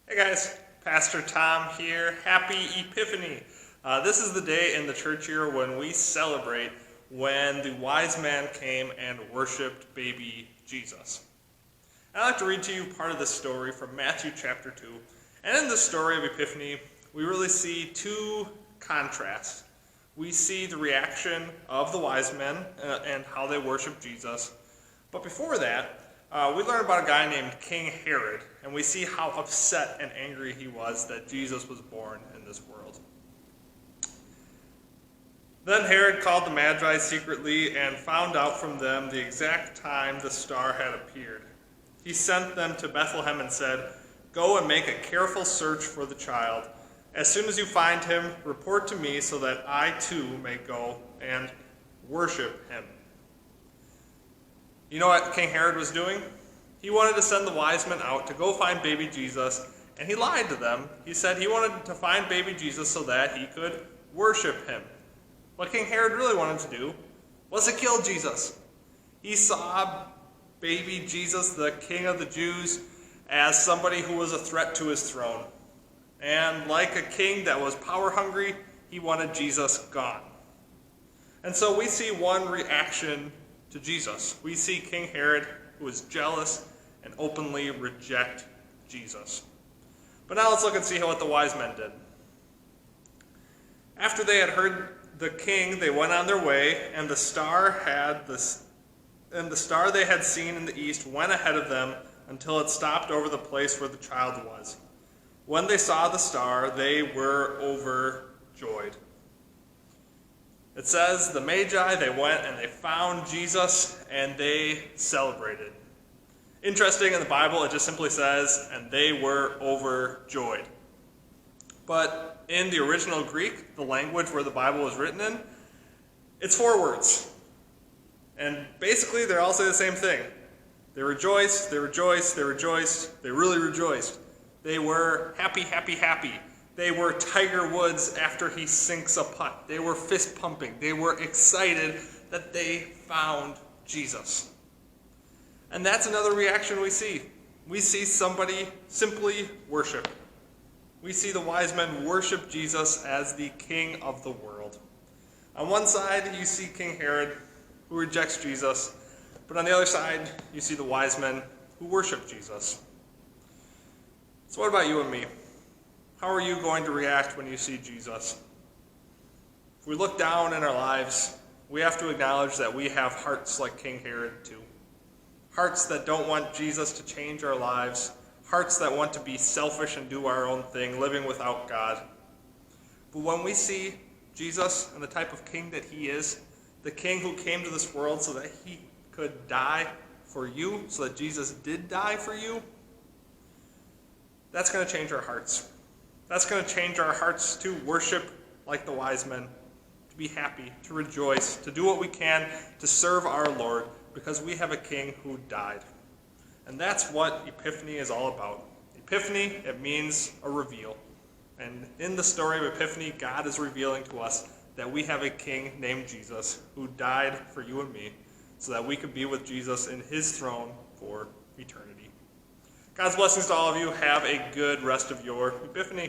Hey guys, Pastor Tom here. Happy Epiphany. This is the day in the church year when we celebrate when the wise man came and worshipped baby Jesus. I'd like to read to you part of the story from Matthew chapter 2. And in the story of Epiphany, we really see two contrasts. We see the reaction of the wise men and how they worship Jesus. But before that, we learn about a guy named King Herod, and we see how upset and angry he was that Jesus was born in this world. Then Herod called the Magi secretly and found out from them the exact time the star had appeared. He sent them to Bethlehem and said, "Go and make a careful search for the child. As soon as you find him, report to me so that I too may go and worship him." You know what King Herod was doing? He wanted to send the wise men out to go find baby Jesus, and he lied to them. He said he wanted to find baby Jesus so that he could worship him. What King Herod really wanted to do was to kill Jesus. He saw baby Jesus, the King of the Jews, as somebody who was a threat to his throne. And like a king that was power hungry, he wanted Jesus gone. And so we see one reaction to Jesus. We see King Herod, who is jealous and openly reject Jesus. But now let's look and see what the wise men did. After they had heard the king, they went on their way, and the star they had seen in the east went ahead of them until it stopped over the place where the child was. When they saw the star, they were overjoyed. It says the Magi, they went and they found Jesus and they celebrated. Interesting, in the Bible it just simply says, and they were overjoyed. But in the original Greek, the language where the Bible was written in, it's 4 words. And basically they all say the same thing. They rejoiced, they rejoiced, they rejoiced, they really rejoiced. They were happy, happy, happy. They were Tiger Woods after he sinks a putt. They were fist pumping. They were excited that they found Jesus. And that's another reaction we see. We see somebody simply worship. We see the wise men worship Jesus as the King of the world. On one side, you see King Herod, who rejects Jesus. But on the other side, you see the wise men who worship Jesus. So what about you and me? How are you going to react when you see Jesus? If we look down in our lives, we have to acknowledge that we have hearts like King Herod too. Hearts that don't want Jesus to change our lives. Hearts that want to be selfish and do our own thing, living without God. But when we see Jesus and the type of king that he is, the king who came to this world so that he could die for you, so that Jesus did die for you, that's going to change our hearts. That's going to change our hearts to worship like the wise men, to be happy, to rejoice, to do what we can to serve our Lord, because we have a king who died. And that's what Epiphany is all about. Epiphany, it means a reveal. And in the story of Epiphany, God is revealing to us that we have a king named Jesus who died for you and me, so that we could be with Jesus in his throne for eternity. God's blessings to all of you. Have a good rest of your Epiphany.